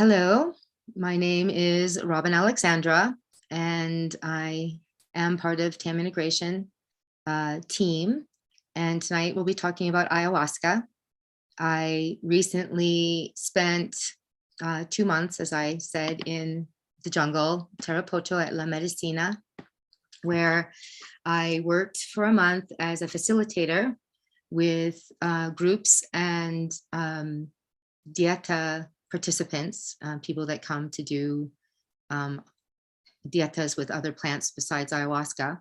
Hello, my name is Robin Alexandra, and I am part of TAM Integration team. And tonight we'll be talking about ayahuasca. I recently spent 2 months, as I said, in the jungle, Tarapoto at La Medicina, where I worked for a month as a facilitator with groups and dieta participants, people that come to do dietas with other plants besides ayahuasca.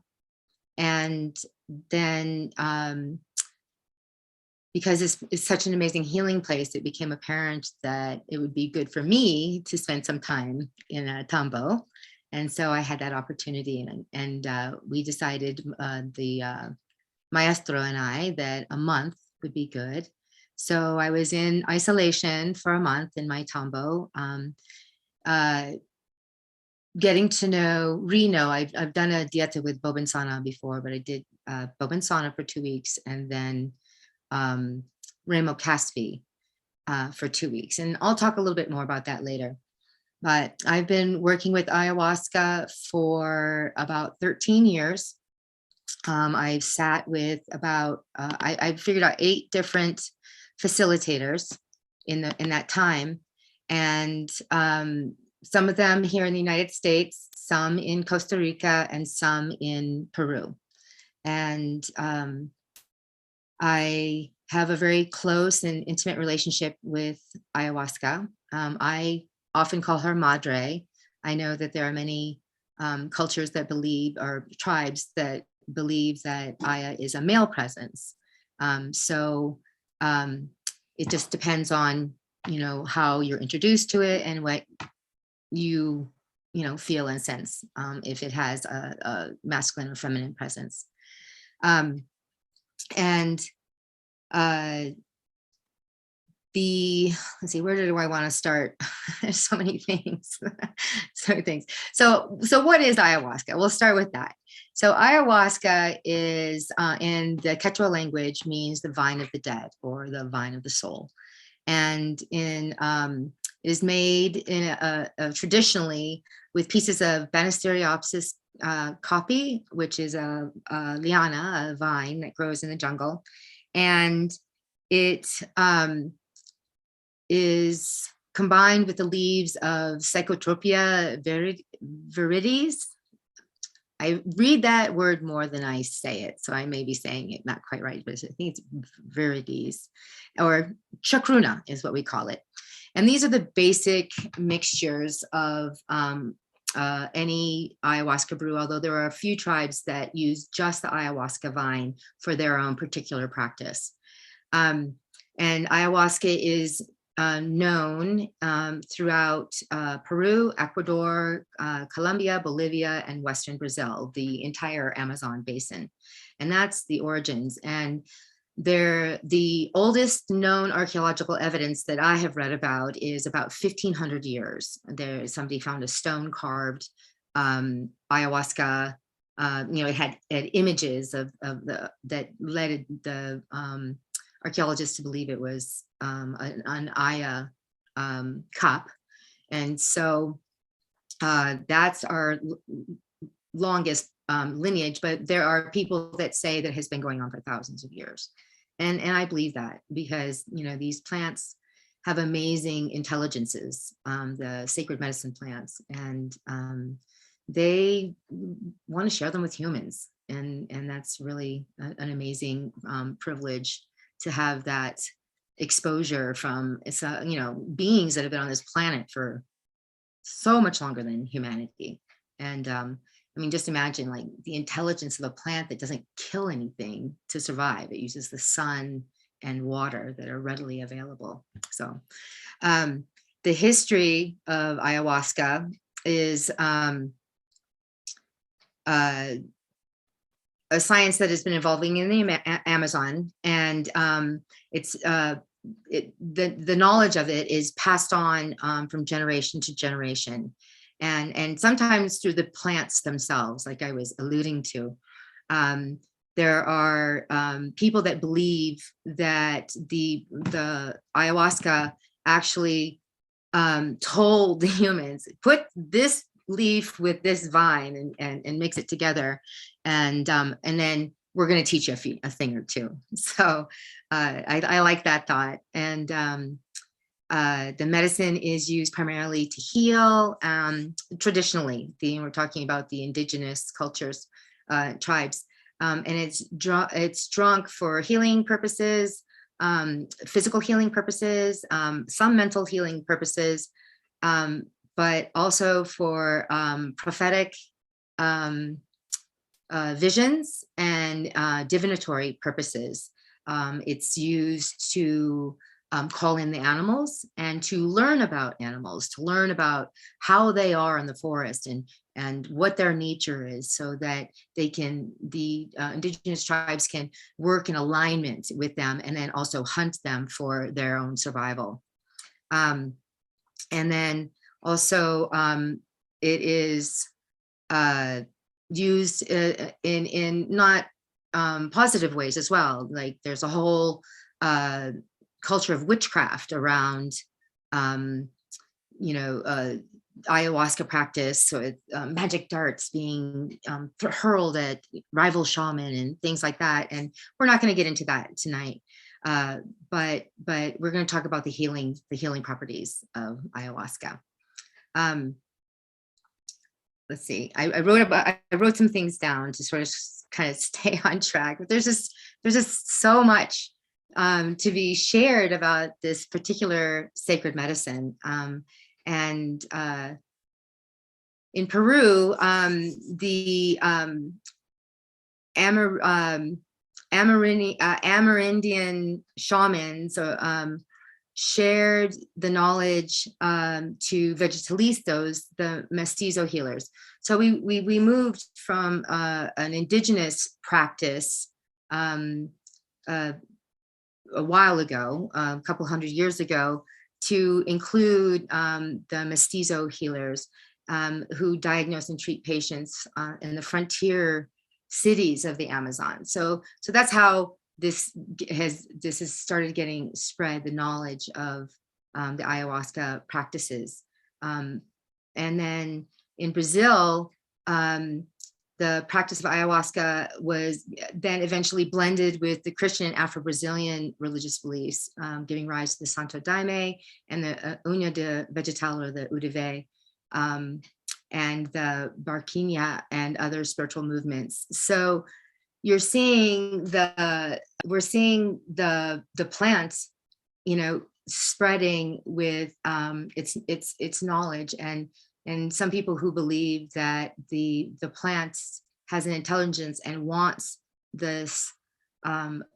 And then because it's such an amazing healing place, it became apparent that it would be good for me to spend some time in a tambo. And so I had that opportunity, and we decided, the maestro and I, that a month would be good. So I was in isolation for a month in my tambo, getting to know Reno. I've done a dieta with Bobinsana before, but I did Bobinsana for 2 weeks, and then Remo Caspi for 2 weeks. And I'll talk a little bit more about that later. But I've been working with ayahuasca for about 13 years. I've sat with about, I figured out 8 different facilitators in that time, and some of them here in the United States, some in Costa Rica, and some in Peru. And I have a very close and intimate relationship with ayahuasca. I often call her Madre. I know that there are many cultures that believe, or tribes that believe, that Aya is a male presence. It just depends on, how you're introduced to it and what you feel and sense, if it has a masculine or feminine presence. Let's see, where do I want to start? There's so many things. So what is ayahuasca? We'll start with that. So ayahuasca is, in the Quechua language, means the vine of the dead, or the vine of the soul. And is made in traditionally with pieces of Banisteriopsis caapi, which is a liana, a vine that grows in the jungle. And it is combined with the leaves of Psychotropia viridis. I read that word more than I say it, so I may be saying it not quite right, but I think it's viridis, or chacruna is what we call it. And these are the basic mixtures of any ayahuasca brew, although there are a few tribes that use just the ayahuasca vine for their own particular practice. And ayahuasca is known throughout Peru, Ecuador, Colombia, Bolivia, and Western Brazil, the entire Amazon basin. And that's the origins. And the oldest known archaeological evidence that I have read about is about 1,500 years. Somebody found a stone carved ayahuasca. It had images of that led the archaeologists to believe it was an Aya cup. And so that's our longest lineage, but there are people that say that has been going on for thousands of years. And I believe that, because, these plants have amazing intelligences, the sacred medicine plants, and they want to share them with humans. And that's really an amazing privilege to have that exposure from beings that have been on this planet for so much longer than humanity. And just imagine, like, the intelligence of a plant that doesn't kill anything to survive. It uses the sun and water that are readily available. So the history of ayahuasca is a science that has been evolving in the Amazon, and the knowledge of it is passed on from generation to generation, and sometimes through the plants themselves, like I was alluding to. There are people that believe that the ayahuasca actually told the humans, put this leaf with this vine and mix it together, and then we're going to teach you a thing or two. So I like that thought. And the medicine is used primarily to heal. Traditionally, we're talking about the indigenous cultures, tribes, and it's drunk for healing purposes, physical healing purposes, some mental healing purposes, but also for prophetic visions and divinatory purposes. It's used to call in the animals and to learn about animals, to learn about how they are in the forest and what their nature is, so that the indigenous tribes can work in alignment with them, and then also hunt them for their own survival. And then also it is used in not positive ways as well. Like there's a whole culture of witchcraft around, ayahuasca practice, so magic darts being hurled at rival shaman and things like that. And we're not going to get into that tonight, but we're going to talk about the healing properties of ayahuasca. Let's see. I wrote some things down to sort of kind of stay on track. But there's just so much to be shared about this particular sacred medicine. And in Peru, the Amerindian shamans shared the knowledge to vegetalistas, the mestizo healers. So we moved from an indigenous practice a while ago, a couple hundred years ago, to include the mestizo healers who diagnose and treat patients in the frontier cities of the Amazon. So that's how this has started getting spread, the knowledge of the ayahuasca practices. And then in Brazil, the practice of ayahuasca was then eventually blended with the Christian and Afro-Brazilian religious beliefs, giving rise to the Santo Daime and the Unha de Vegetal, or the UDV, and the Barquinha and other spiritual movements. So we're seeing the plants, spreading with its knowledge, and some people who believe that the plant has an intelligence and wants this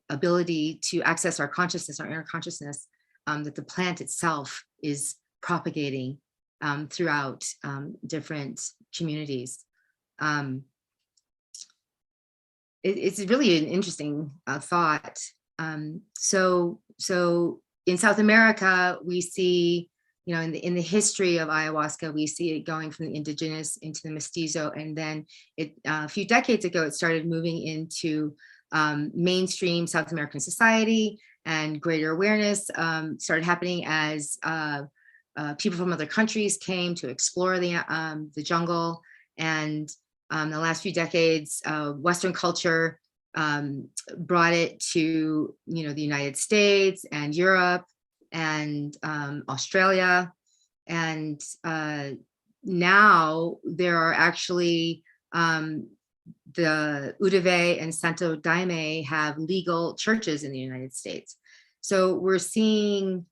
ability to access our consciousness, our inner consciousness, that the plant itself is propagating throughout different communities. It's really an interesting thought. So in South America, we see, in the history of ayahuasca, we see it going from the indigenous into the mestizo, and then a few decades ago, it started moving into mainstream South American society, and greater awareness started happening as people from other countries came to explore the jungle. And the last few decades, Western culture brought it to, the United States and Europe and Australia. And now there are actually the UDV and Santo Daime have legal churches in the United States. So we're seeing,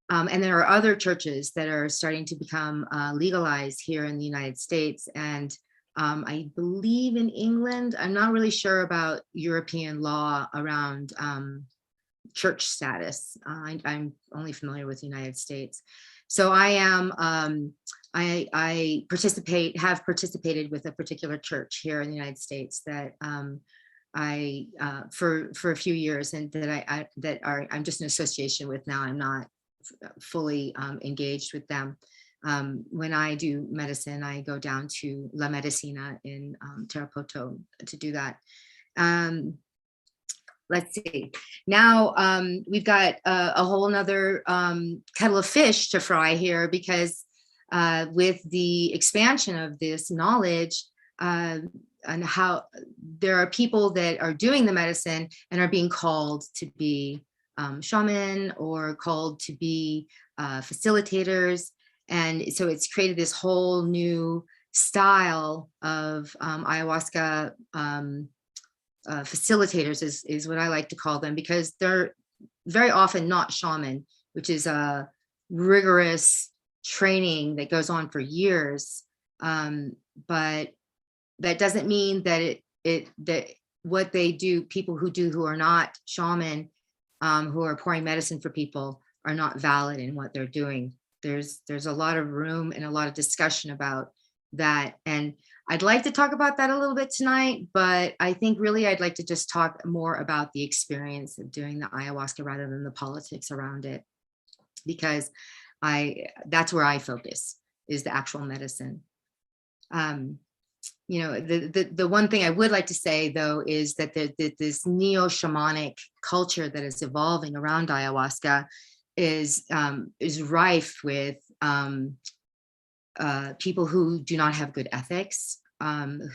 and there are other churches that are starting to become legalized here in the United States. And I believe in England. I'm not really sure about European law around church status. I'm only familiar with the United States. So I am, I have participated with a particular church here in the United States that for a few years, and that I'm just in association with now. I'm not fully engaged with them. When I do medicine, I go down to La Medicina in Tarapoto to do that. let's see. Now we've got a whole nother kettle of fish to fry here, because with the expansion of this knowledge, and how there are people that are doing the medicine and are being called to be shaman, or called to be facilitators. And so it's created this whole new style of ayahuasca facilitators, is what I like to call them, because they're very often not shaman, which is a rigorous training that goes on for years. But that doesn't mean that that what they do, people who are not shaman, who are pouring medicine for people, are not valid in what they're doing. There's a lot of room and a lot of discussion about that. And I'd like to talk about that a little bit tonight, but I think really I'd like to just talk more about the experience of doing the ayahuasca rather than the politics around it, because that's where I focus, is the actual medicine. You know, the one thing I would like to say, though, is that this neo-shamanic culture that is evolving around ayahuasca is rife with people who do not have good ethics,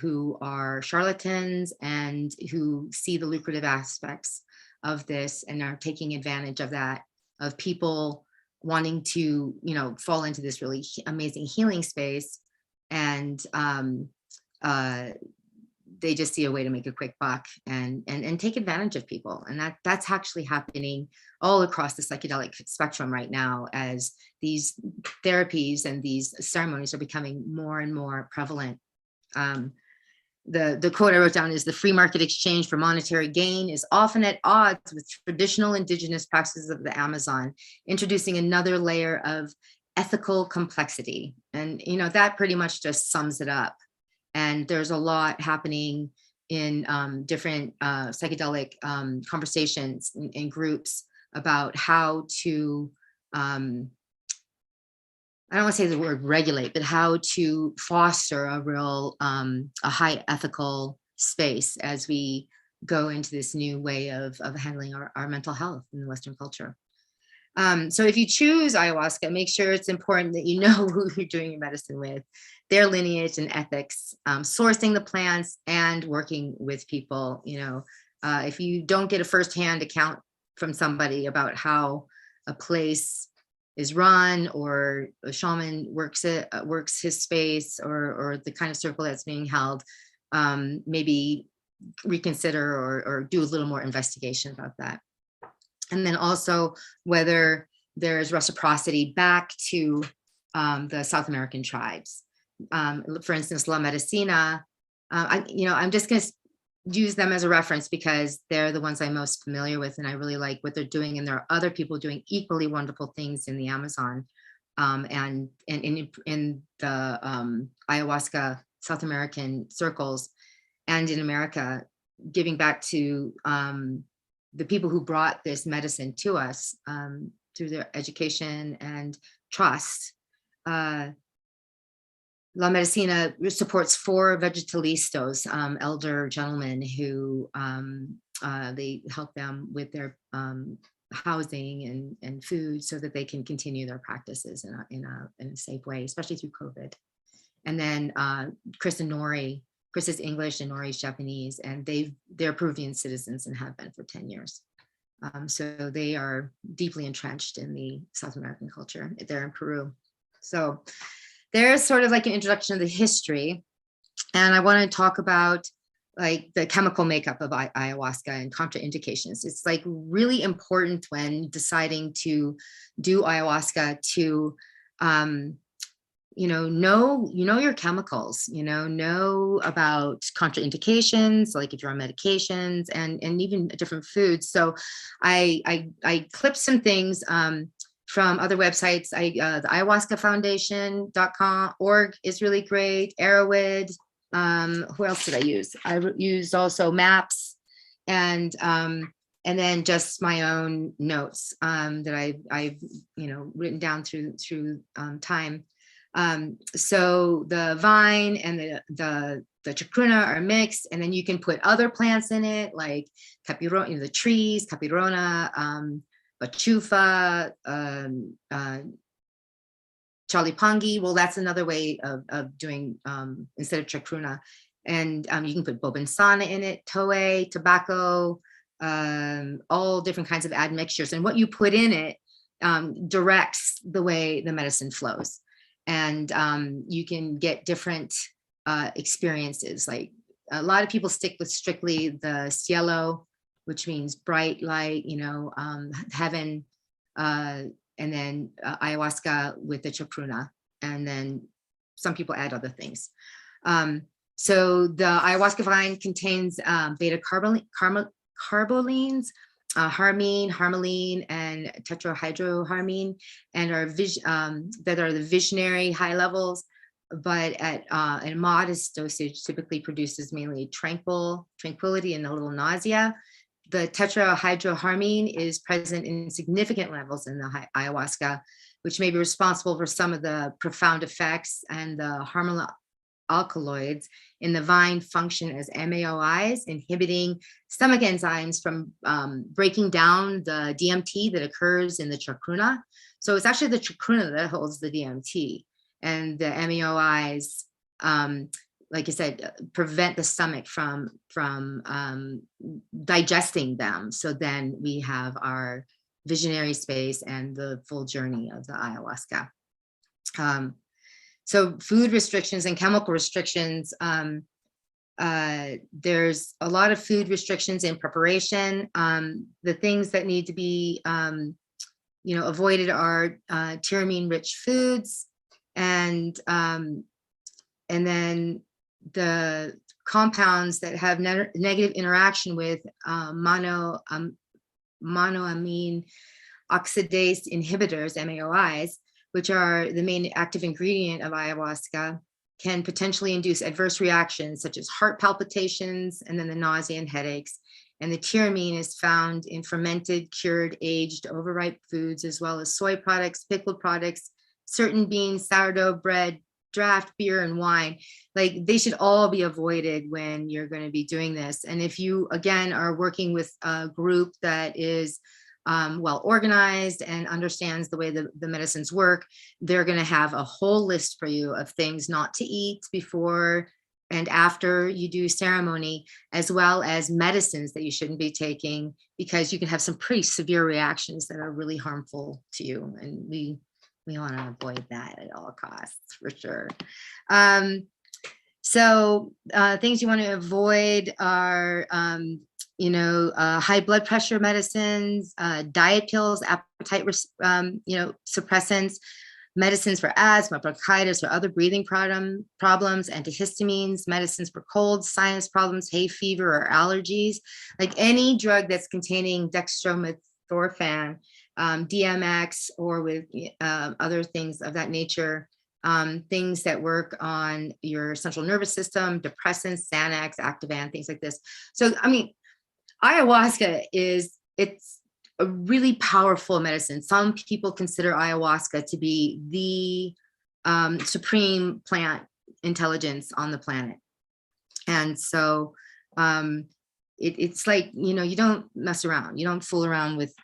who are charlatans, and who see the lucrative aspects of this and are taking advantage of that, of people wanting to, you know, fall into this really amazing healing space, and they just see a way to make a quick buck and take advantage of people. And that's actually happening all across the psychedelic spectrum right now, as these therapies and these ceremonies are becoming more and more prevalent. The quote I wrote down is, "The free market exchange for monetary gain is often at odds with traditional indigenous practices of the Amazon, introducing another layer of ethical complexity." And, you know, that pretty much just sums it up. And there's a lot happening in different psychedelic conversations in groups about how to, I don't want to say the word regulate, but how to foster a real, a high ethical space as we go into this new way of handling our mental health in the Western culture. So if you choose ayahuasca, make sure it's important that you know who you're doing your medicine with, their lineage and ethics, sourcing the plants, and working with people. You know, if you don't get a firsthand account from somebody about how a place is run, or a shaman works his space, or the kind of circle that's being held, maybe reconsider or do a little more investigation about that. And then also whether there's reciprocity back to the South American tribes. For instance, La Medicina, I'm just going to use them as a reference because they're the ones I'm most familiar with, and I really like what they're doing. And there are other people doing equally wonderful things in the Amazon, and in the ayahuasca South American circles, and in America, giving back to the people who brought this medicine to us through their education and trust. La Medicina supports 4 vegetalistas, elder gentlemen who they help them with their housing and food, so that they can continue their practices in a safe way, especially through COVID. And then Chris and Nori. Chris is English and Nori is Japanese, and they're Peruvian citizens and have been for 10 years. So they are deeply entrenched in the South American culture. They're in Peru. So there's sort of like an introduction of the history. And I want to talk about like the chemical makeup of ayahuasca and contraindications. It's like really important when deciding to do ayahuasca to, know your chemicals, know about contraindications, like if you're on medications and even different foods. So I clipped some things from other websites. The ayahuasca foundation.org is really great. Arrowhead. Who else did I use? I used also maps, and then just my own notes that I've written down through time. So the vine and the chacruna are mixed, and then you can put other plants in it, like capirona, the trees, capirona, bachufa, chalipangi. Well, that's another way of doing, instead of chacruna. And you can put bobansana in it, toe, tobacco, all different kinds of admixtures. And what you put in it directs the way the medicine flows. And you can get different experiences. Like a lot of people stick with strictly the cielo, which means bright light, heaven, and then ayahuasca with the chacruna. And then some people add other things. So the ayahuasca vine contains beta carbolines, harmine, harmaline, and tetrahydroharmine, and that are the visionary high levels, but at a modest dosage typically produces mainly tranquility and a little nausea. The tetrahydroharmine is present in significant levels in the ayahuasca, which may be responsible for some of the profound effects, and the harmala alkaloids in the vine function as MAOIs, inhibiting stomach enzymes from breaking down the DMT that occurs in the chacruna. So it's actually the chacruna that holds the DMT, and the MAOIs, like I said, prevent the stomach from digesting them. So then we have our visionary space and the full journey of the ayahuasca. So food restrictions and chemical restrictions, there's a lot of food restrictions in preparation. The things that need to be avoided are tyramine-rich foods, and then the compounds that have negative interaction with monoamine oxidase inhibitors, MAOIs, which are the main active ingredient of ayahuasca, can potentially induce adverse reactions such as heart palpitations and then the nausea and headaches. And the tyramine is found in fermented, cured, aged, overripe foods, as well as soy products, pickled products, certain beans, sourdough bread, draft beer, and wine. Like, they should all be avoided when you're going to be doing this. And if you, again, are working with a group that is well organized and understands the way the medicines work, they're going to have a whole list for you of things not to eat before and after you do ceremony, as well as medicines that you shouldn't be taking, because you can have some pretty severe reactions that are really harmful to you. And we want to avoid that at all costs, for sure. So things you want to avoid are high blood pressure medicines, diet pills, appetite, suppressants, medicines for asthma, bronchitis, or other breathing problems, antihistamines, medicines for colds, sinus problems, hay fever, or allergies. Like any drug that's containing dextromethorphan, DMX, or with other things of that nature, things that work on your central nervous system, depressants, Xanax, Ativan, things like this. So, I mean, ayahuasca it's a really powerful medicine. Some people consider ayahuasca to be the supreme plant intelligence on the planet. And so it's like, you don't mess around. You don't fool around with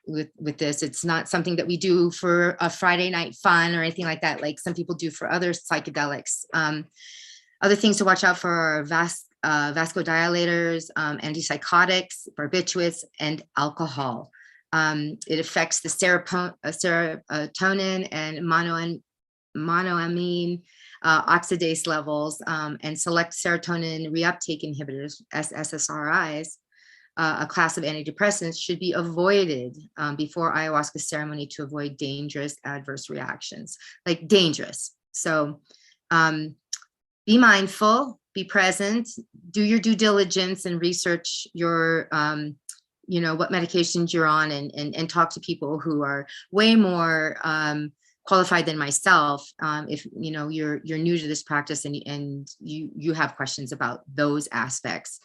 this. It's not something that we do for a Friday night fun or anything like that, like some people do for other psychedelics. Other things to watch out for are vasodilators, antipsychotics, barbiturates, and alcohol. It affects the serotonin and monoamine oxidase levels, and select serotonin reuptake inhibitors, SSRIs, a class of antidepressants, should be avoided before ayahuasca ceremony to avoid dangerous adverse reactions, like dangerous. So be mindful, be present, do your due diligence and research your, what medications you're on, and talk to people who are way more qualified than myself. If you're new to this practice and you have questions about those aspects.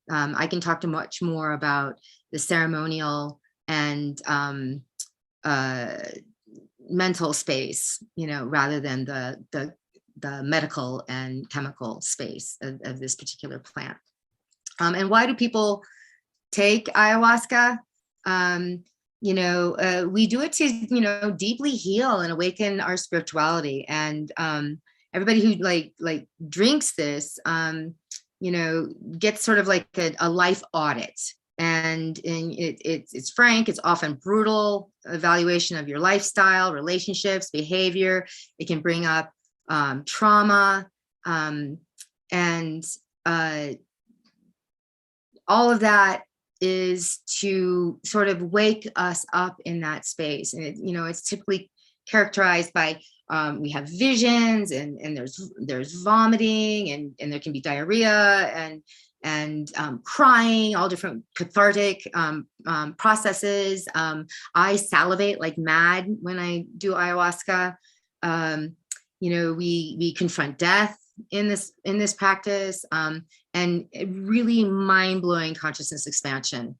I can talk to much more about the ceremonial and mental space, rather than the the medical and chemical space of this particular plant. And why do people take ayahuasca? We do it to, deeply heal and awaken our spirituality. And everybody who like drinks this, gets sort of like a life audit. And it's frank, it's often brutal evaluation of your lifestyle, relationships, behavior. It can bring up trauma, and all of that is to sort of wake us up in that space. And it's typically characterized by we have visions, and there's vomiting, and there can be diarrhea and crying, all different cathartic processes. I salivate like mad when I do ayahuasca. We confront death in this practice, and really mind-blowing consciousness expansion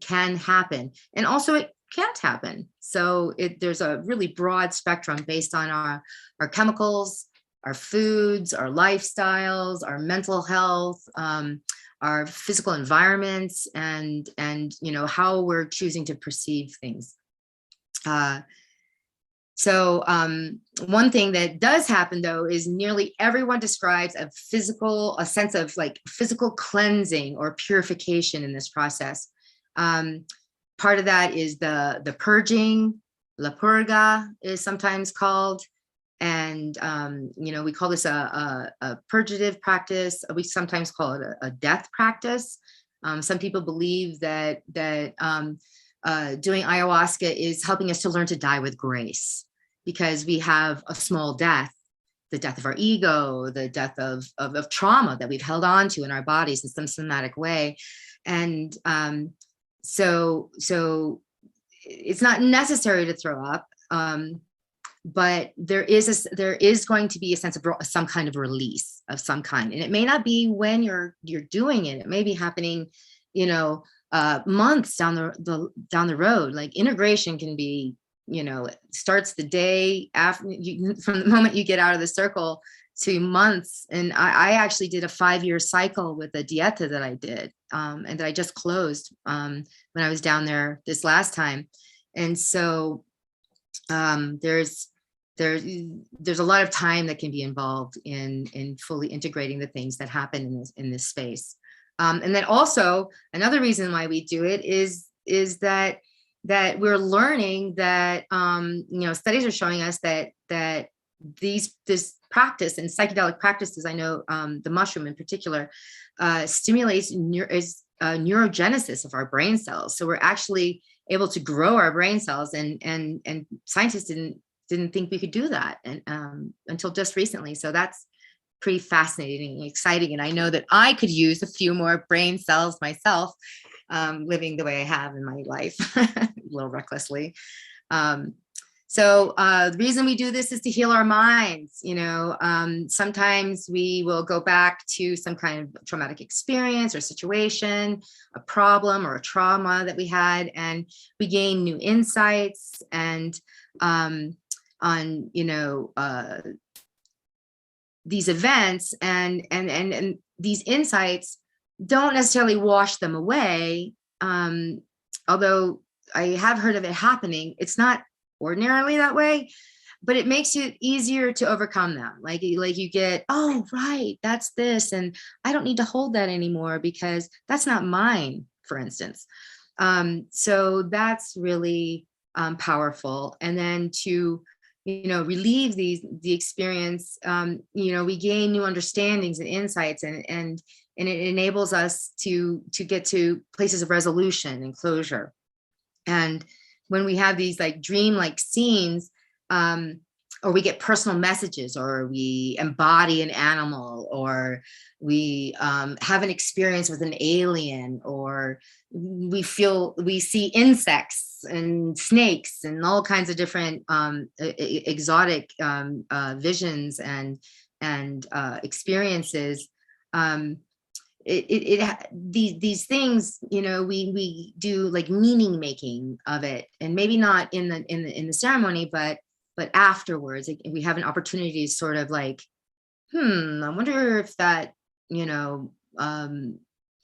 can happen, and also it can't happen. So there's a really broad spectrum based on our chemicals, our foods, our lifestyles, our mental health, our physical environments, and how we're choosing to perceive things. So one thing that does happen, though, is nearly everyone describes a sense of like physical cleansing or purification in this process. Part of that is the purging, la purga is sometimes called. And, we call this a purgative practice. We sometimes call it a death practice. Some people believe that doing ayahuasca is helping us to learn to die with grace, because we have a small death, the death of our ego, the death of trauma that we've held on to in our bodies in some somatic way. And so it's not necessary to throw up, but there is going to be a sense of some kind of release of some kind. And it may not be when you're doing it. It may be happening, months down the road. Like integration can be, starts the day after from the moment you get out of the circle to months. And I actually did a 5-year cycle with a dieta that I did, and that I just closed when I was down there this last time. And so there's a lot of time that can be involved in fully integrating the things that happen in this space. And then also another reason why we do it is that we're learning that studies are showing us that this practice and psychedelic practices, I know the mushroom in particular, stimulates neurogenesis of our brain cells. So we're actually able to grow our brain cells, and scientists didn't think we could do that until just recently. So that's pretty fascinating and exciting. And I know that I could use a few more brain cells myself, living the way I have in my life, a little recklessly. So the reason we do this is to heal our minds. Sometimes we will go back to some kind of traumatic experience or situation, a problem or a trauma that we had, and we gain new insights and on these events, and these insights don't necessarily wash them away. Although I have heard of it happening, it's not ordinarily that way, but it makes it easier to overcome them. Like you get, oh, right, that's this, and I don't need to hold that anymore because that's not mine, for instance. So that's really powerful. And then to relieve the experience, we gain new understandings and insights, and it enables us to get to places of resolution and closure. And when we have these like dream-like scenes, or we get personal messages, or we embody an animal, or we have an experience with an alien, or we see insects and snakes and all kinds of different exotic visions and experiences. These things, we do like meaning making of it, and maybe not in the ceremony, but afterwards we have an opportunity to sort of like I wonder if that, you know,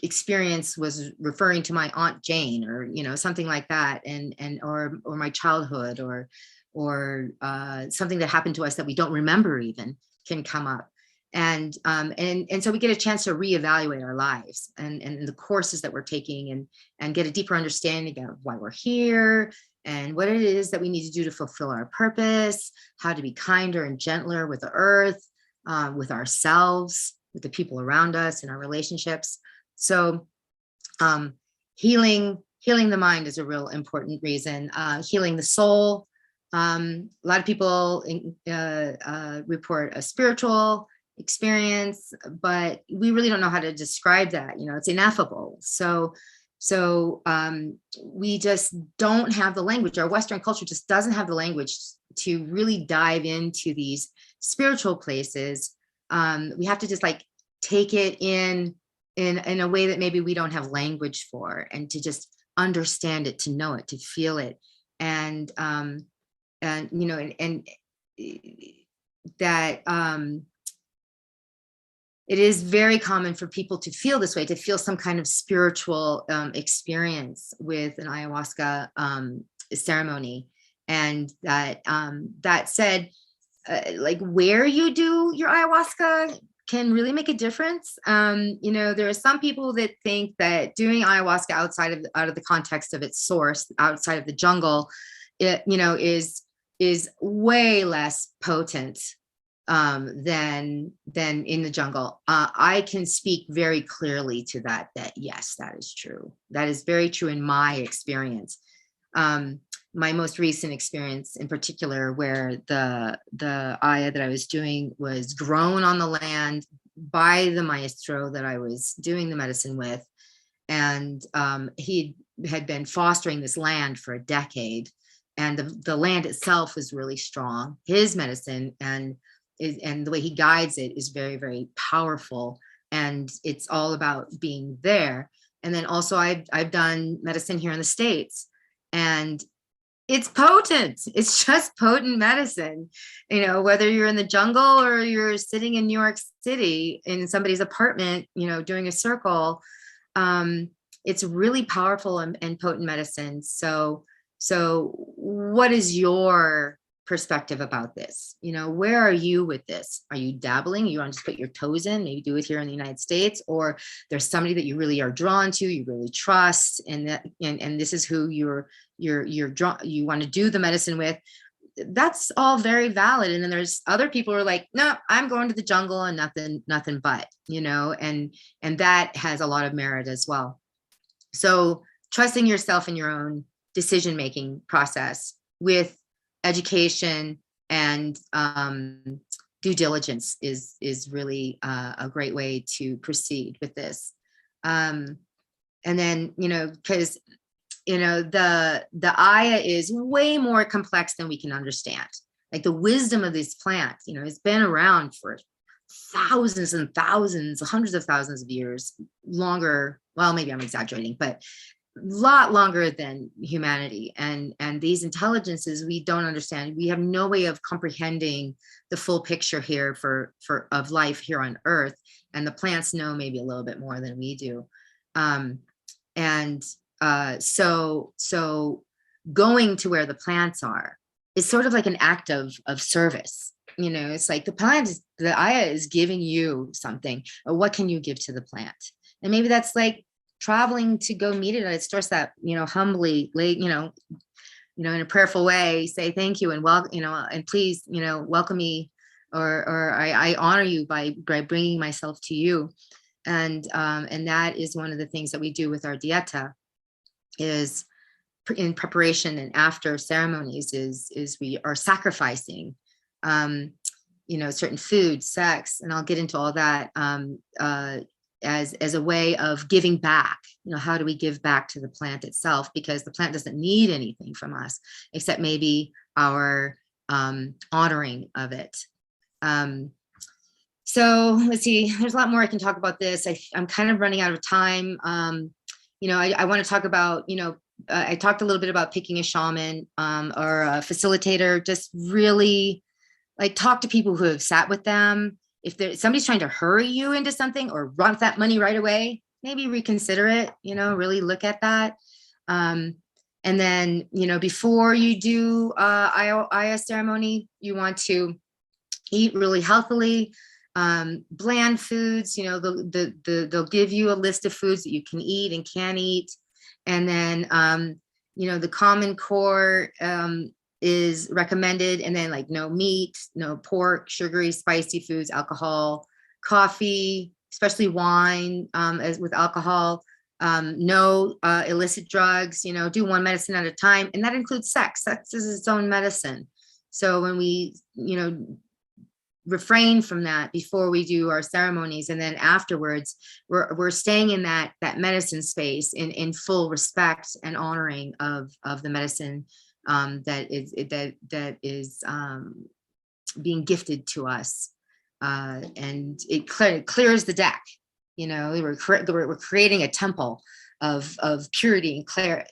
experience was referring to my Aunt Jane, or, you know, something like that, or my childhood, or something that happened to us that we don't remember even can come up. And so we get a chance to reevaluate our lives and the courses that we're taking, and get a deeper understanding of why we're here and what it is that we need to do to fulfill our purpose, how to be kinder and gentler with the earth, with ourselves, with the people around us, and our relationships. So healing the mind is a real important reason. Healing the soul. A lot of people report a spiritual experience, but we really don't know how to describe that. You know, it's ineffable. So we just don't have the language. Our Western culture just doesn't have the language to really dive into these spiritual places. We have to just like take it in a way that maybe we don't have language for, and to just understand it, to know it, to feel it. And you know, and that it is very common for people to feel this way, to feel some kind of spiritual experience with an ayahuasca ceremony. And that said, like where you do your ayahuasca can really make a difference. You know, there are some people that think that doing ayahuasca out of the context of its source, outside of the jungle, it, you know, is way less potent than in the jungle. I can speak very clearly to that yes, that is true. That is very true in my experience. My most recent experience in particular, where the aya that I was doing was grown on the land by the maestro that I was doing the medicine with. And he had been fostering this land for a decade. And the land itself was really strong. His medicine and the way he guides it is very, very powerful. And it's all about being there. And then also I've done medicine here in the States, and it's potent. It's just potent medicine. You know, whether you're in the jungle or you're sitting in New York City in somebody's apartment, you know, doing a circle, it's really powerful and potent medicine. So what is your perspective about this? You know, where are you with this? Are you dabbling? You want to just put your toes in, maybe do it here in the United States, or there's somebody that you really are drawn to, you really trust, and this is who you're drawn, you want to do the medicine with? That's all very valid. And then there's other people who are like, no, I'm going to the jungle and nothing but, you know, and that has a lot of merit as well. So trusting yourself in your own decision-making process with education and due diligence is really a great way to proceed with this. And then, you know, because, you know, the aya is way more complex than we can understand. Like the wisdom of this plant, you know, it's been around for thousands and thousands, hundreds of thousands of years, longer. Well, maybe I'm exaggerating, but lot longer than humanity. And these intelligences we don't understand. We have no way of comprehending the full picture here of life here on Earth. And the plants know maybe a little bit more than we do. So going to where the plants are is sort of like an act of service. You know, it's like the aya is giving you something. Or what can you give to the plant? And maybe that's like traveling to go meet it at its doorstep, you know, humbly, you know, in a prayerful way, say thank you and and please, you know, welcome me, or I honor you by bringing myself to you. And that is one of the things that we do with our dieta, is in preparation and after ceremonies, is we are sacrificing, you know, certain food, sex, and I'll get into all that, as a way of giving back. You know, how do we give back to the plant itself? Because the plant doesn't need anything from us except maybe our honoring of it. So let's see, there's a lot more I can talk about this. I'm kind of running out of time. You know, I want to talk about, you know, I talked a little bit about picking a shaman or a facilitator. Just really like talk to people who have sat with them if somebody's trying to hurry you into something or want that money right away, maybe reconsider it, really look at that. And then, before you do Aya ceremony, you want to eat really healthily, bland foods. They'll give you a list of foods that you can eat and can't eat. And then, the common core is recommended. And then like no meat, no pork, sugary, spicy foods, alcohol, coffee, especially wine, as with alcohol. No illicit drugs, do one medicine at a time. And that includes sex. Sex is its own medicine. So when we, refrain from that before we do our ceremonies, and then afterwards, we're staying in that medicine space in full respect and honoring of the medicine that is being gifted to us. And it clears the deck. We're creating a temple of purity and clear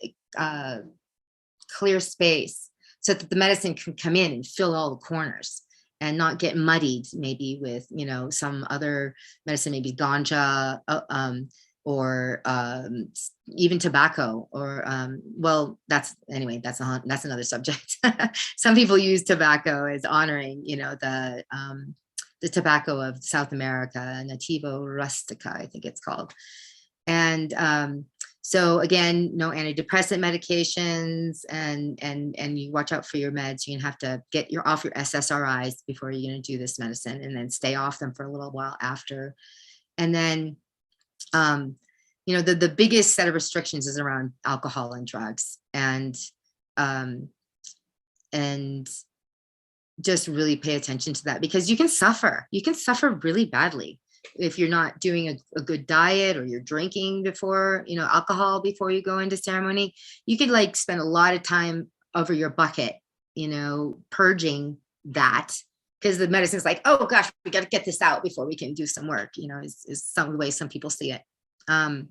space, so that the medicine can come in and fill all the corners and not get muddied, maybe with some other medicine, maybe ganja, or even tobacco, or that's another subject. Some people use tobacco as honoring the tobacco of South America, Nativo Rustica, I think it's called. And so again, no antidepressant medications, and you watch out for your meds. You're gonna have to get off your SSRIs before you're gonna do this medicine, and then stay off them for a little while after. And then, the biggest set of restrictions is around alcohol and drugs, and just really pay attention to that, because you can suffer really badly if you're not doing a good diet, or you're drinking before, alcohol before you go into ceremony. You could like spend a lot of time over your bucket, purging that, because the medicine's like, oh gosh, we got to get this out before we can do some work, is some of the way some people see it. And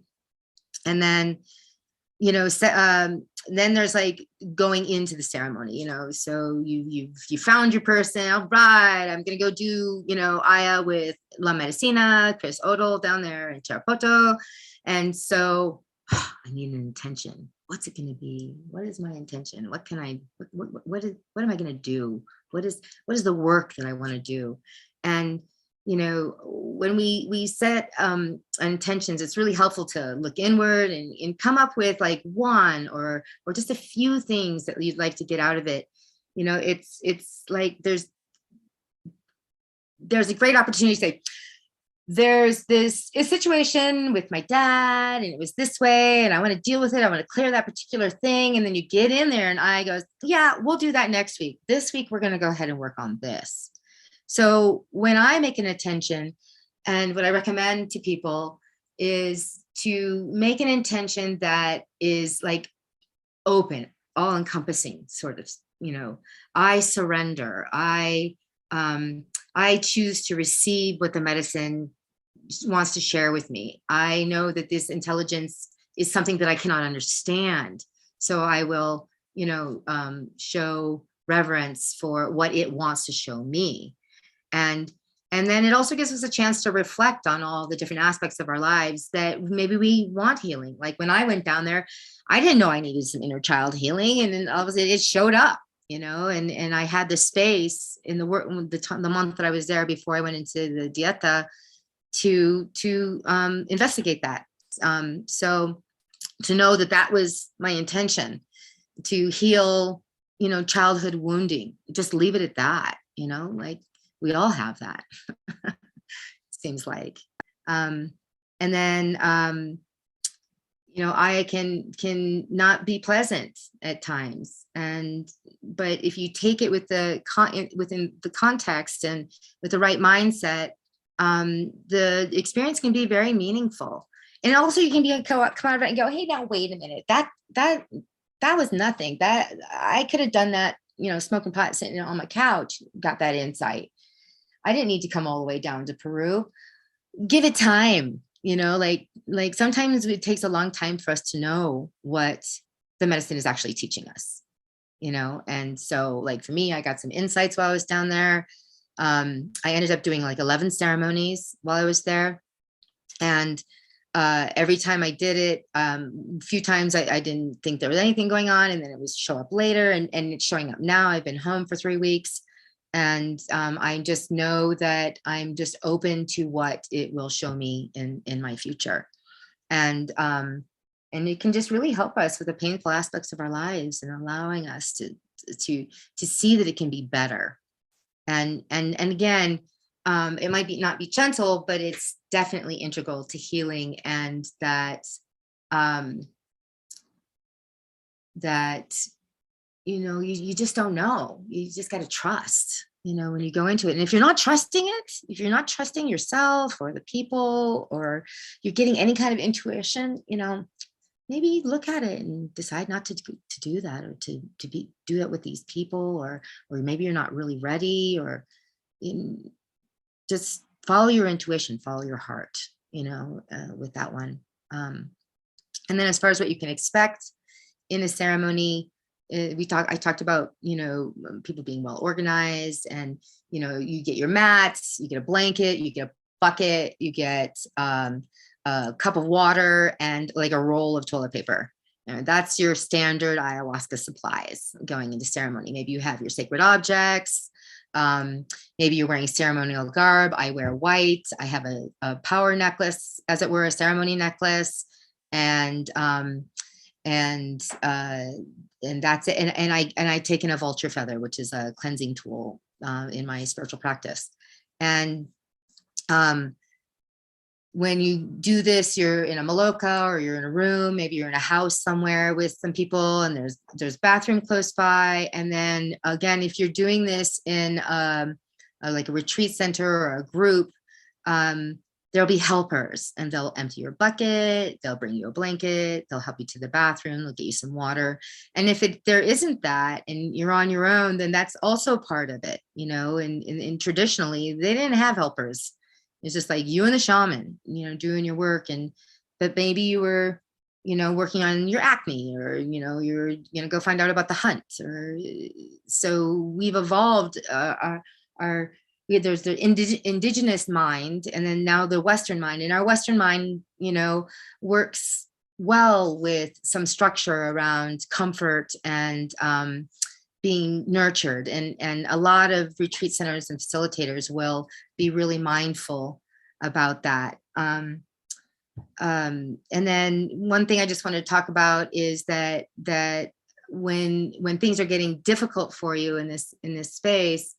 then, then there's like going into the ceremony, so you found your person. All right, I'm gonna go do Aya with La Medicina, Chris Odell down there in Tarapoto, and so I need an intention. What's it gonna be? What is my intention? What am I gonna do? What is the work that I want to do? And when we set intentions, it's really helpful to look inward and come up with like one or just a few things that you'd like to get out of it. It's like there's a great opportunity to say, there's a situation with my dad, and it was this way, and I want to deal with it. I want to clear that particular thing. And then you get in there, and I goes, yeah, we'll do that next week. This week, we're going to go ahead and work on this. So when I make an intention, and what I recommend to people is to make an intention that is like open, all encompassing, sort of, I surrender. I choose to receive what the medicine wants to share with me. I know that this intelligence is something that I cannot understand. So I will, show reverence for what it wants to show me. And then it also gives us a chance to reflect on all the different aspects of our lives that maybe we want healing. Like when I went down there, I didn't know I needed some inner child healing. And then all of a sudden it showed up, and I had the space in the month that I was there before I went into the dieta to investigate that. So to know that was my intention, to heal, childhood wounding, just leave it at that, like, we all have that, seems like. And then, I can not be pleasant at times. But if you take it within the context and with the right mindset, the experience can be very meaningful. And also you can come out of it and go, hey, now wait a minute, that was nothing. That I could have done that, smoking pot, sitting on my couch, got that insight. I didn't need to come all the way down to Peru. Give it time, like sometimes it takes a long time for us to know what the medicine is actually teaching us, and so like for me, I got some insights while I was down there. I ended up doing like 11 ceremonies while I was there. And every time I did it, a few times I didn't think there was anything going on, and then it would show up later, and it's showing up now. I've been home for 3 weeks, and I just know that I'm just open to what it will show me in my future. And it can just really help us with the painful aspects of our lives, and allowing us to see that it can be better. And again, it might not be gentle, but it's definitely integral to healing. And that you just don't know. You just got to trust, when you go into it. And if you're not trusting it, if you're not trusting yourself or the people, or you're getting any kind of intuition, maybe look at it and decide not to do that, or to do that with these people, or maybe you're not really ready, or just follow your intuition, follow your heart, with that one. And then as far as what you can expect in a ceremony, I talked about, people being well organized, and, you get your mats, you get a blanket, you get a bucket, you get a cup of water, and like a roll of toilet paper. That's your standard ayahuasca supplies going into ceremony. Maybe you have your sacred objects. Maybe you're wearing ceremonial garb. I wear white. I have a power necklace, as it were, a ceremony necklace, and that's it. And I take in a vulture feather, which is a cleansing tool in my spiritual practice. And when you do this, you're in a maloka, or you're in a room, maybe you're in a house somewhere with some people, and there's bathroom close by. And then again, if you're doing this in like a retreat center or a group, there'll be helpers, and they'll empty your bucket, they'll bring you a blanket, they'll help you to the bathroom, they'll get you some water. And if there isn't that, and you're on your own, then that's also part of it, and traditionally they didn't have helpers. It's just like you and the shaman, doing your work. But maybe you were, working on your acne, or, you're going to go find out about the hunt. So we've evolved there's the indigenous mind, and then now the Western mind. And our Western mind, works well with some structure around comfort and being nurtured. And a lot of retreat centers and facilitators will be really mindful about that. And then one thing I just want to talk about is that when things are getting difficult for you in this space,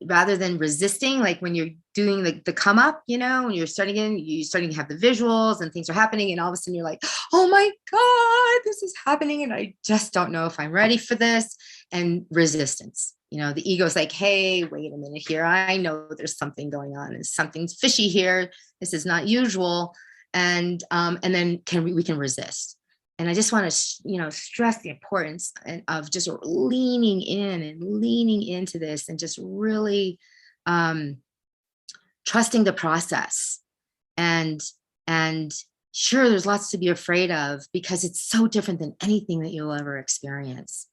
rather than resisting, like when you're doing the come up, when you're starting to have the visuals and things are happening, and all of a sudden you're like, oh my God, this is happening, and I just don't know if I'm ready for this. And resistance, the ego's like, hey, wait a minute here. I know there's something going on, and something's fishy here. This is not usual. And then we can resist. And I just want to, stress the importance of just leaning in and leaning into this, and just really trusting the process. And sure, there's lots to be afraid of, because it's so different than anything that you'll ever experience.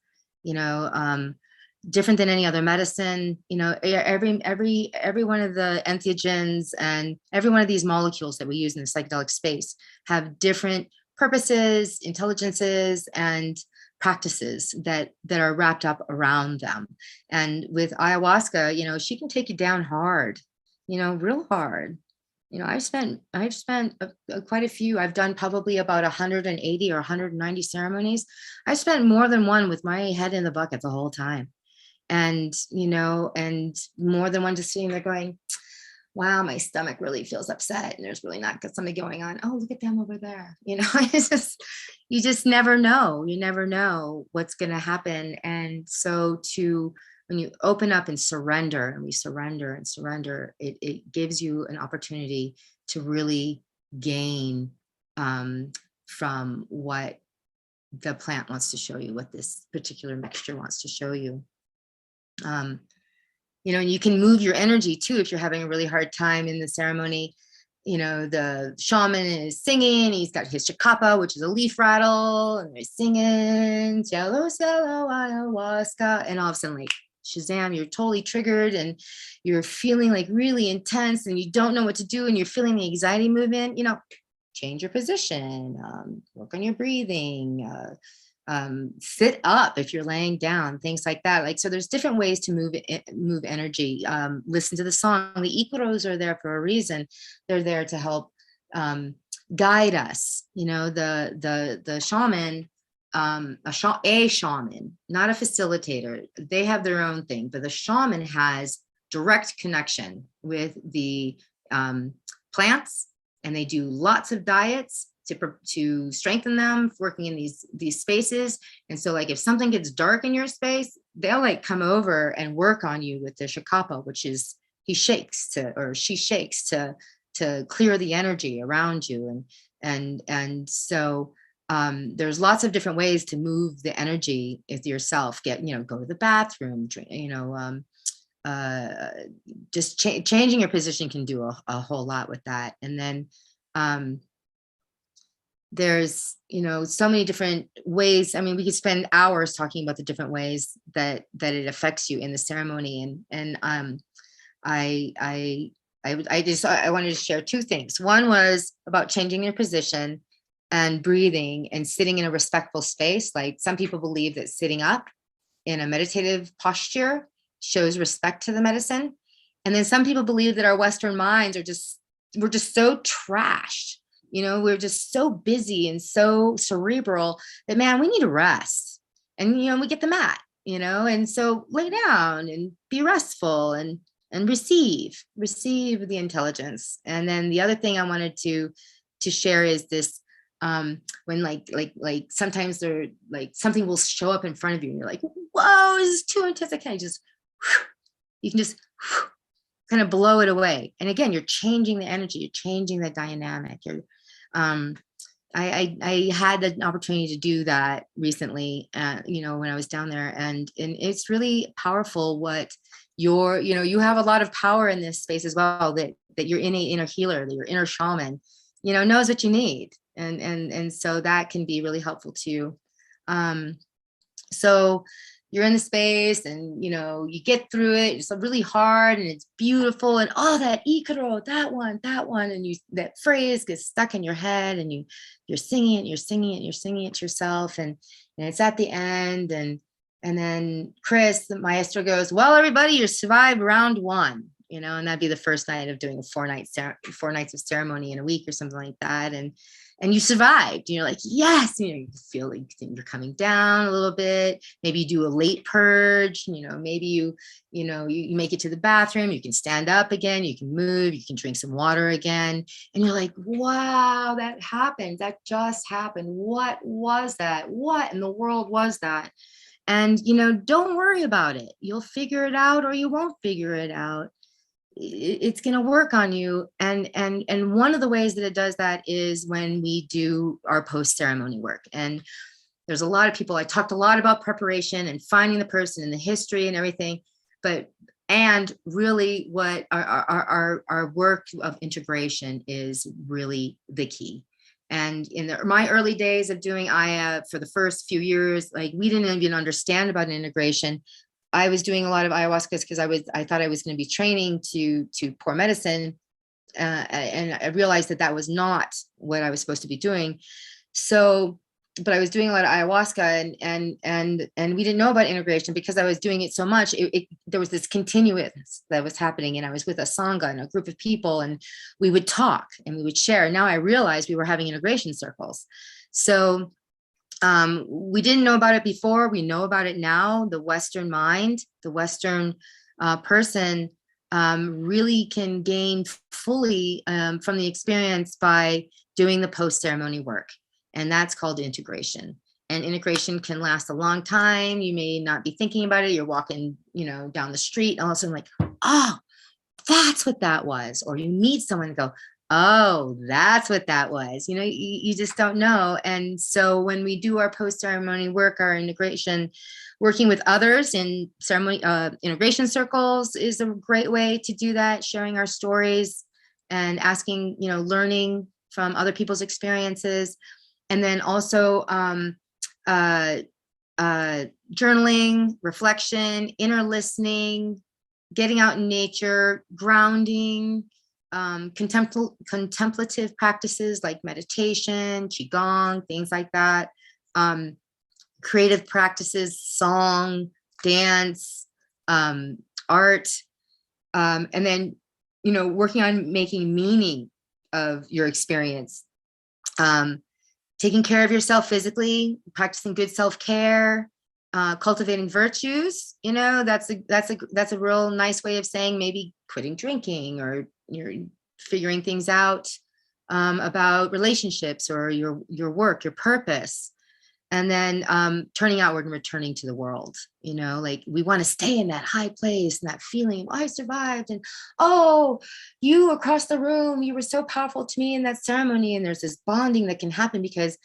Different than any other medicine. Every one of the entheogens and every one of these molecules that we use in the psychedelic space have different purposes, intelligences, and practices that are wrapped up around them. And with ayahuasca, she can take you down hard, real hard. I've spent quite a few. I've done probably about 180 or 190 ceremonies. I've spent more than one with my head in the bucket the whole time. And, and more than one just sitting there going, wow, my stomach really feels upset, and there's really not something going on. Oh, look at them over there. It's just, you just never know. You never know what's going to happen. And so when you open up and surrender, and we surrender and surrender, it gives you an opportunity to really gain from what the plant wants to show you, what this particular mixture wants to show you. And you can move your energy too. If you're having a really hard time in the ceremony, the shaman is singing, he's got his chacapa, which is a leaf rattle, and they're singing, yellow, yellow, ayahuasca. And all of a sudden, like, Shazam, you're totally triggered and you're feeling like really intense and you don't know what to do and you're feeling the anxiety movement, change your position, work on your breathing, sit up if you're laying down, things like that. Like, so there's different ways to move energy. Listen to the song. The Ikaros are there for a reason. They're there to help guide us. The shaman, a shaman, not a facilitator. They have their own thing, but the shaman has direct connection with the plants, and they do lots of diets to strengthen them, working in these spaces. And so like if something gets dark in your space, they'll like come over and work on you with the shakapa, which is she shakes to clear the energy around you. And so there's lots of different ways to move the energy with yourself. Go to the bathroom, just changing your position can do a whole lot with that. And then there's so many different ways. I mean, we could spend hours talking about the different ways that it affects you in the ceremony. And I wanted to share two things. One was about changing your position and breathing and sitting in a respectful space. Like, some people believe that sitting up in a meditative posture shows respect to the medicine. And then some people believe that our Western minds we're just so trashed. We're just so busy and so cerebral that, man, we need to rest. And, we get the mat, and so lay down and be restful and receive the intelligence. And then the other thing I wanted to share is this, when like sometimes they're like, something will show up in front of you and you're like, whoa, this is too intense. I can't just, you can just kind of blow it away. And again, you're changing the energy, you're changing the dynamic. I had an opportunity to do that recently, when I was down there, and it's really powerful what you have a lot of power in this space as well, that your inner healer, that your inner shaman, knows what you need. And so that can be really helpful too. So you're in the space and, you get through it. It's really hard and it's beautiful. And that ikaro, that one. And that phrase gets stuck in your head and you're singing it to yourself. And it's at the end. And then Chris, the maestro, goes, well, everybody, you survived round one, and that'd be the first night of doing 4 nights of ceremony in a week or something like that. And you survived. You're like, yes. You feel like you're coming down a little bit. Maybe you do a late purge. Maybe you make it to the bathroom. You can stand up again. You can move. You can drink some water again. And you're like, wow, that happened. That just happened. What was that? What in the world was that? And don't worry about it. You'll figure it out, or you won't figure it out. It's going to work on you. And one of the ways that it does that is when we do our post-ceremony work. And there's a lot of people, I talked a lot about preparation and finding the person and the history and everything, and really what our work of integration is really the key. And in my early days of doing Aya, for the first few years, like, we didn't even understand about integration. I was doing a lot of ayahuascas because I thought I was going to be training to pour medicine, and I realized that was not what I was supposed to be doing. So, but I was doing a lot of ayahuasca, and we didn't know about integration because I was doing it so much. There was this continuance that was happening, and I was with a sangha and a group of people, and we would talk and we would share. Now I realized we were having integration circles. So we didn't know about it before. We know about it now. The Western mind, the Western person really can gain fully from the experience by doing the post-ceremony work. And that's called integration. And integration can last a long time. You may not be thinking about it. You're walking, down the street, and all of a sudden, like, oh, that's what that was. Or you meet someone and go, oh, that's what that was. You just don't know. And so when we do our post-ceremony work, our integration, working with others in ceremony, integration circles is a great way to do that, sharing our stories and asking, learning from other people's experiences. And then also journaling, reflection, inner listening, getting out in nature, grounding, contemplative practices like meditation, qigong, things like that, creative practices, song, dance, art, and then, working on making meaning of your experience, taking care of yourself physically, practicing good self-care, cultivating virtues. That's a real nice way of saying maybe quitting drinking, or you're figuring things out about relationships or your work, your purpose. And then turning outward and returning to the world. Like we want to stay in that high place and that feeling of, I survived, and oh, you across the room, you were so powerful to me in that ceremony. And there's this bonding that can happen because,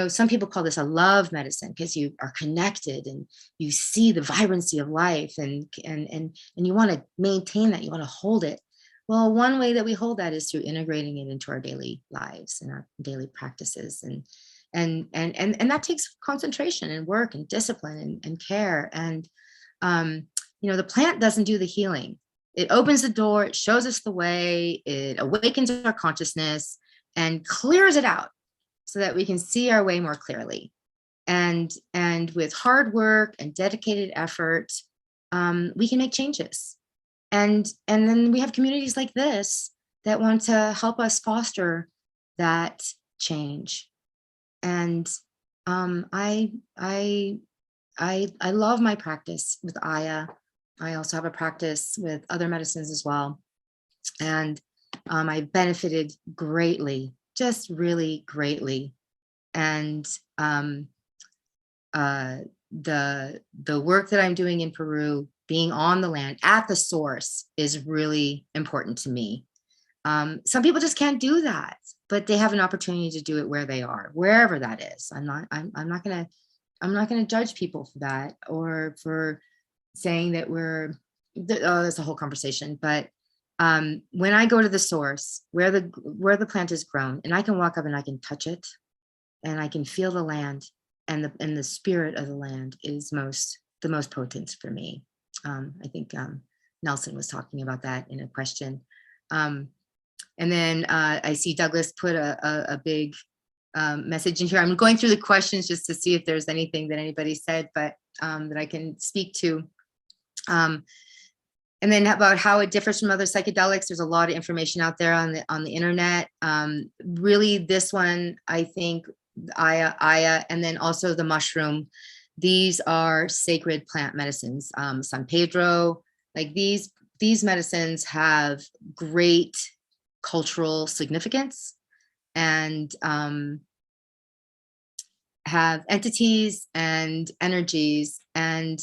some people call this a love medicine, because you are connected and you see the vibrancy of life, and you want to maintain that, you want to hold it. Well, one way that we hold that is through integrating it into our daily lives and our daily practices. And that takes concentration and work and discipline and care. And, the plant doesn't do the healing. It opens the door, it shows us the way, it awakens our consciousness and clears it out so that we can see our way more clearly. And with hard work and dedicated effort, we can make changes. And then we have communities like this that want to help us foster that change. And I love my practice with Aya. I also have a practice with other medicines as well. And I benefited greatly, just really greatly. And the work that I'm doing in Peru, being on the land at the source, is really important to me. Some people just can't do that, but they have an opportunity to do it where they are, wherever that is. I'm not gonna judge people for that, or for saying that that's a whole conversation. But when I go to the source, where the plant is grown, and I can walk up and I can touch it, and I can feel the land, and the spirit of the land is the most potent for me. I think Nelson was talking about that in a question. And then I see Douglas put a big message in here. I'm going through the questions just to see if there's anything that anybody said, but that I can speak to. And then about how it differs from other psychedelics. There's a lot of information out there on the internet. Really, this one, I think, Aya, and then also the mushroom. These are sacred plant medicines. San Pedro, like these medicines have great cultural significance, and have entities and energies, and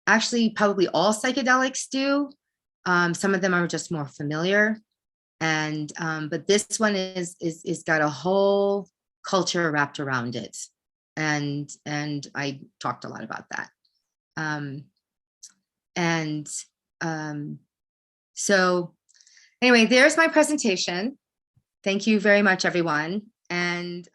actually probably all psychedelics do. Some of them are just more familiar, and but this one is got a whole culture wrapped around it, and I talked a lot about that. So anyway, there's my presentation. Thank you very much, everyone. And